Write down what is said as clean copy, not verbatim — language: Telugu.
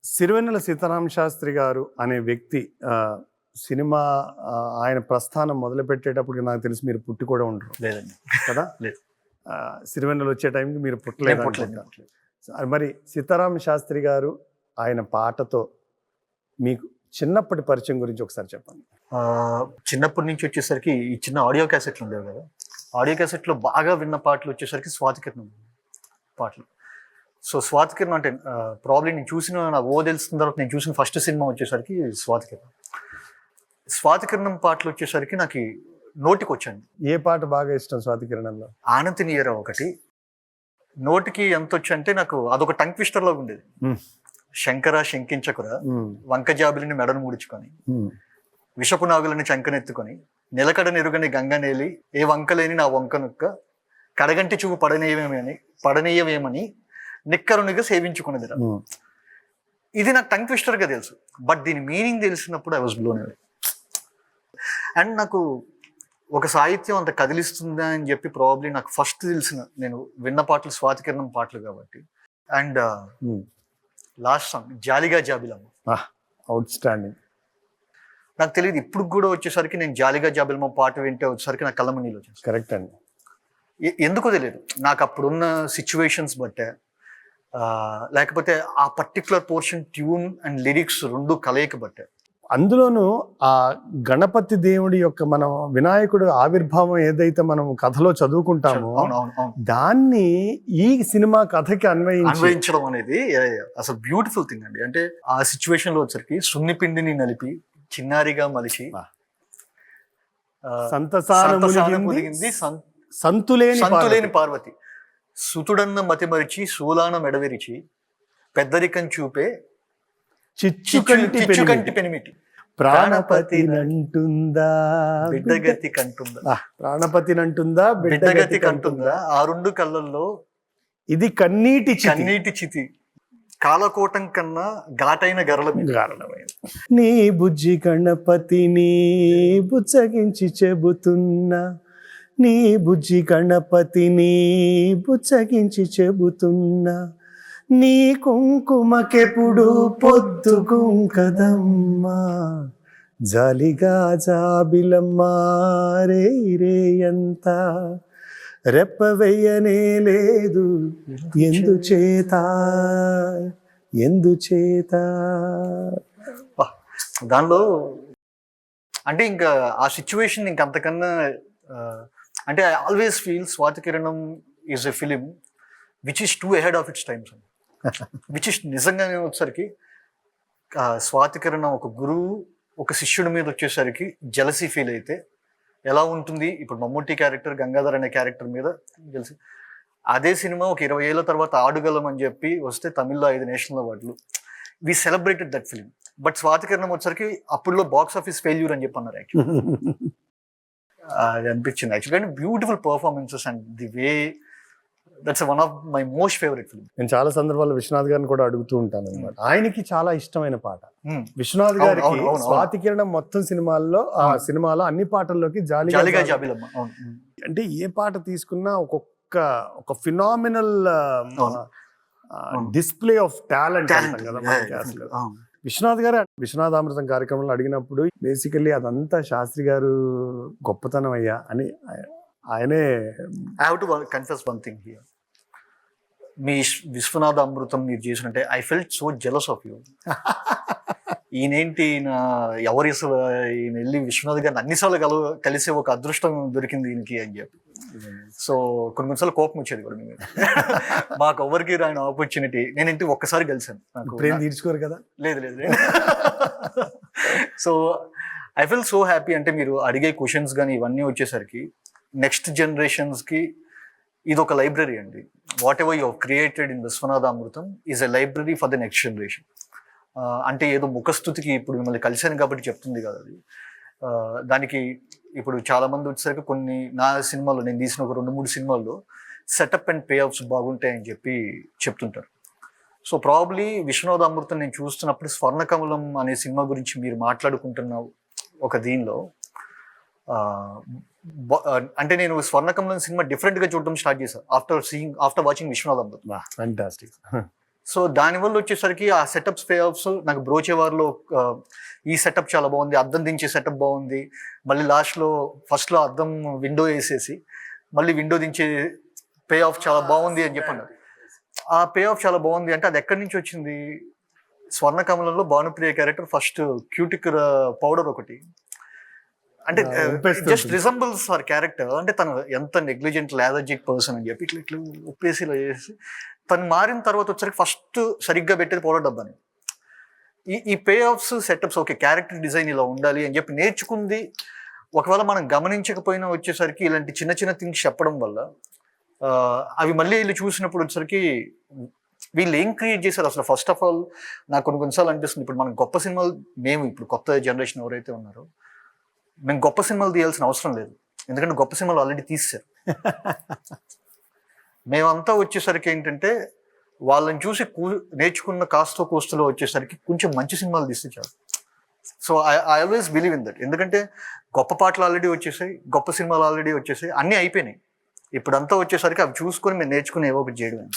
సిరివెన్నెల సీతారామ శాస్త్రి గారు అనే వ్యక్తి సినిమా ఆయన ప్రస్థానం మొదలుపెట్టేటప్పుడు నాకు తెలిసి మీరు పుట్టి కూడా ఉండరు లేదండి. కదా? లేదు. సిరివెన్నెల వచ్చే టైంకి మీరు పుట్టలేదు అనుకుంటా. మరి సీతారామ శాస్త్రి గారు ఆయన పాటతో మీకు చిన్నప్పటి పరిచయం గురించి ఒకసారి చెప్పండి. చిన్నప్పటి నుంచి వచ్చేసరికి ఈ చిన్న ఆడియో క్యాసెట్లు ఉండేవి కదా, ఆడియో క్యాసెట్లో బాగా విన్న పాటలు వచ్చేసరికి స్వాతికిరణం పాటలు. సో స్వాతికిరణం అంటే ప్రాబ్లీ నేను చూసిన నాకు తెలిసిన తర్వాత నేను చూసిన ఫస్ట్ సినిమా వచ్చేసరికి స్వాతికిరణం. స్వాతికిరణం పాటలు వచ్చేసరికి నాకు నోటికి వచ్చాను. ఏ పాట బాగా ఇష్టం స్వాతికిరణంలో? ఆనంతి నీయర ఒకటి. నోటికి ఎంత వచ్చంటే నాకు అదొక టంగ్ ట్విస్టర్ లాగా ఉండేది. శంకర శంకించకురా, వంక జాబులని మెడను ముడుచుకొని, విషపు నాగులని చంకనెత్తుకొని, నిలకడ నిరుగని గంగ నేలి, ఏ వంకలేని నా వంక నొక్క, కడగంటి చూపు పడనీయవేమని నిక్కరునిగా సేవించుకున్నది. ఇది నాకు టంగ్ ట్విస్టర్ గా తెలుసు, బట్ దీని మీనింగ్ తెలిసినప్పుడు I was blown away. And నాకు ఒక సాహిత్యం అంత కదిలిస్తుందా అని చెప్పి ప్రాబ్లీ నాకు ఫస్ట్ తెలిసిన నేను విన్న పాటలు స్వాతికిరణం పాటలు కాబట్టి. అండ్ లాస్ట్ సాంగ్ జాలిగా జాబిలమ్మ, అవుట్ స్టాండింగ్. నాకు తెలియదు ఇప్పుడు కూడా వచ్చేసరికి నేను జాలిగా జాబిలమ్మ పాట వింటే వచ్చేసరికి నాకు కళ్ళ నీళ్ళు వచ్చేసి. కరెక్ట్ అండి. ఎందుకో తెలియదు, నాకు అప్పుడున్న సిచ్యువేషన్స్ బట్టే, లేకపోతే ఆ particular portion tune and lyrics రెండు కలయిక బట్టే. అందులోనూ ఆ గణపతి దేవుడి యొక్క మనం వినాయకుడు ఆవిర్భావం ఏదైతే మనం కథలో చదువుకుంటామో దాన్ని ఈ సినిమా కథకి అన్వయించడం అనేది అసలు బ్యూటిఫుల్ థింగ్ అండి. అంటే ఆ సిచ్యువేషన్ లో వచ్చరికి సున్ని పిండిని నలిపి చిన్నారిగా మలిచి సంతులేని పార్వతి సుతుడన్న మతిమరిచి శూలాన మెడవిరిచి పెద్దరికం చూపే చిచ్చుకంటి పెనిమిటి ప్రాణపతి నంటుందా బిడ్డగతి కంటుందా, ప్రాణపతి నంటుందా బిడ్డగతి కంటుందా, ఆ రెండు కళ్ళల్లో ఇది కన్నీటి చితి కాలకోటం కన్నా ఘాటైన గరళమైన నీ బుజ్జి గణపతిని బుచ్చగించి చెబుతున్నా, నీ బుజ్జి గణపతిని బుచ్చగించి చెబుతున్నా, నీ కుంకుమకెప్పుడు పొద్దుగుంకదమ్మా, జాలిగా జాబిలమ్మా రే ఎంత రెప్పవెయ్యనే లేదు ఎందుచేత దానిలో అంటే ఇంకా ఆ సిచ్యువేషన్ ఇంకంతకన్నా అంటే I always feel Swathi Kiranam is a film which is two ahead of it's times, which is నిజంగానే వచ్చేసరికి స్వాతికిరణం ఒక గురువు ఒక శిష్యుడి మీద వచ్చేసరికి జలసీ ఫీల్ అయితే ఎలా ఉంటుంది. ఇప్పుడు మమ్ముట్టి క్యారెక్టర్ గంగాధర్ అనే క్యారెక్టర్ మీద తెలిసి అదే సినిమా ఒక 20 ఏళ్ళ తర్వాత ఆడుగలం అని చెప్పి వస్తే తమిళ్లో 5 నేషనల్ అవార్డులు, we celebrated that film. But Swathikiranam వచ్చేసరికి అప్పుడులో బాక్స్ ఆఫీస్ ఫెయిల్యూర్ అని చెప్పి అన్నారు. యాక్చువల్లీ అది అనిపించింది actually beautiful performances and the way that's one of my most favourite film. నేను చాలా సందర్భాల్లో విశ్వనాథ్ గారిని కూడా అడుగుతూ ఉంటాను అనమాట. ఆయనకి చాలా ఇష్టమైన పాట విశ్వనాథ్ గారికి స్వాతికిరణం మొత్తం సినిమాల్లో ఆ సినిమాలో అన్ని పాటల్లోకి జాలిగా జాబిలమ్మ అంటే ఏ పాట తీసుకున్నా ఒక ఫినామినల్ డిస్ప్లే ఆఫ్ టాలెంట్ కదా మనకి అసలు. విశ్వనాథ్ గారు విశ్వనాథామృతం కార్యక్రమంలో అడిగినప్పుడు బేసికల్లీ అదంతా శాస్త్రి గారు గొప్పతనం అయ్యా అని ఆయనే. I have to confess one thing here. మీ విశ్వనాథ అమృతం మీరు చేసినట్టే I felt so jealous of you. ఈయనేంటి ఎవరి ఈయన వెళ్ళి విశ్వనాథ్ గారిని అన్నిసార్లు కలిసే ఒక అదృష్టం దొరికింది ఈయనకి అని చెప్పి. సో కొన్నిసార్లు కోపం వచ్చేది కూడా మీరు మాకు ఎవరికి రాని ఆపర్చునిటీ. నేనేంటి ఒక్కసారి కలిసాను, నాకు తీర్చుకోరు కదా. లేదు. So I feel so happy. అంటే మీరు అడిగే క్వశ్చన్స్ కానీ ఇవన్నీ వచ్చేసరికి నెక్స్ట్ జనరేషన్స్కి ఇది ఒక లైబ్రరీ అండి. Whatever you created in Viswanatha Amrutham is a library for the next generation. అంటే ఏదో ముఖస్థుతికి ఇప్పుడు మిమ్మల్ని కలిశాను కాబట్టి చెప్తుంది కదా అది. దానికి ఇప్పుడు చాలా మంది వచ్చేసరికి కొన్ని నా సినిమాల్లో నేను తీసిన ఒక 2-3 సినిమాల్లో సెటప్ అండ్ పే ఆఫ్స్ బాగుంటాయని చెప్పి చెప్తుంటారు. సో ప్రాబ్లీ విశ్వనాథ అమృతం నేను చూస్తున్నప్పుడు స్వర్ణకమలం అనే సినిమా గురించి మీరు మాట్లాడుకుంటున్న ఒక దీనిలో అంటే నేను స్వర్ణకమలం సినిమా డిఫరెంట్ గా చూడడం స్టార్ట్ చేశాను ఆఫ్టర్ వాచింగ్ విశ్వనాథ్ అమృతం. ఫెంటాస్టిక్. సో దానివల్ల వచ్చేసరికి ఆ సెటప్స్ పే ఆఫ్స్ నాకు బ్రోచేవార్లో ఈ సెటప్ చాలా బాగుంది, అద్దం దించే సెటప్ బాగుంది, మళ్ళీ లాస్ట్లో ఫస్ట్లో అద్దం విండో వేసేసి మళ్ళీ విండో దించే పే ఆఫ్ చాలా బాగుంది అని చెప్పన్నారు. ఆ పే ఆఫ్ చాలా బాగుంది అంటే అది ఎక్కడి నుంచి వచ్చింది? స్వర్ణకమలంలో భానుప్రియ క్యారెక్టర్ ఫస్ట్ క్యూటిక్ పౌడర్ ఒకటి, అంటే జస్ట్ రిజంబుల్స్ ఫర్ క్యారెక్టర్, అంటే తను ఎంత నెగ్లిజెంట్ లాథర్జిక్ పర్సన్ అని చెప్పి ఇట్లా ఇట్లా ఉప్పేసి ఇలా చేసి తను మారిన తర్వాత వచ్చరికి ఫస్ట్ సరిగ్గా పెట్టేది పౌడర్ డబ్బాని. ఈ pay offs setups okay character design ఇలా ఉండాలి అని చెప్పి నేర్చుకుంది. ఒకవేళ మనం గమనించకపోయినా వచ్చేసరికి ఇలాంటి చిన్న చిన్న థింగ్స్ చెప్పడం వల్ల అవి మళ్ళీ వీళ్ళు చూసినప్పుడు వచ్చేసరికి వీళ్ళు ఏం క్రియేట్ చేశారు అసలు. ఫస్ట్ ఆఫ్ ఆల్ నాకు కొన్నిసార్లు అనిపిస్తుంది, ఇప్పుడు మనం గొప్ప సినిమాలు, మేము ఇప్పుడు కొత్త జనరేషన్ ఎవరైతే ఉన్నారో మేము గొప్ప సినిమాలు తీయాల్సిన అవసరం లేదు, ఎందుకంటే గొప్ప సినిమాలు ఆల్రెడీ తీశారు. మేమంతా వచ్చేసరికి ఏంటంటే వాళ్ళని చూసి నేర్చుకున్న కాస్తో కోస్తులో వచ్చేసరికి కొంచెం మంచి సినిమాలు తీస్తే చాలు. So I always believe in that, ఎందుకంటే గొప్ప పాటలు ఆల్రెడీ వచ్చేసాయి, గొప్ప సినిమాలు ఆల్రెడీ వచ్చేసాయి, అన్నీ అయిపోయినాయి. ఇప్పుడంతా వచ్చేసరికి అవి చూసుకొని మేము నేర్చుకుని ఏవో ఒకటి చేయడం.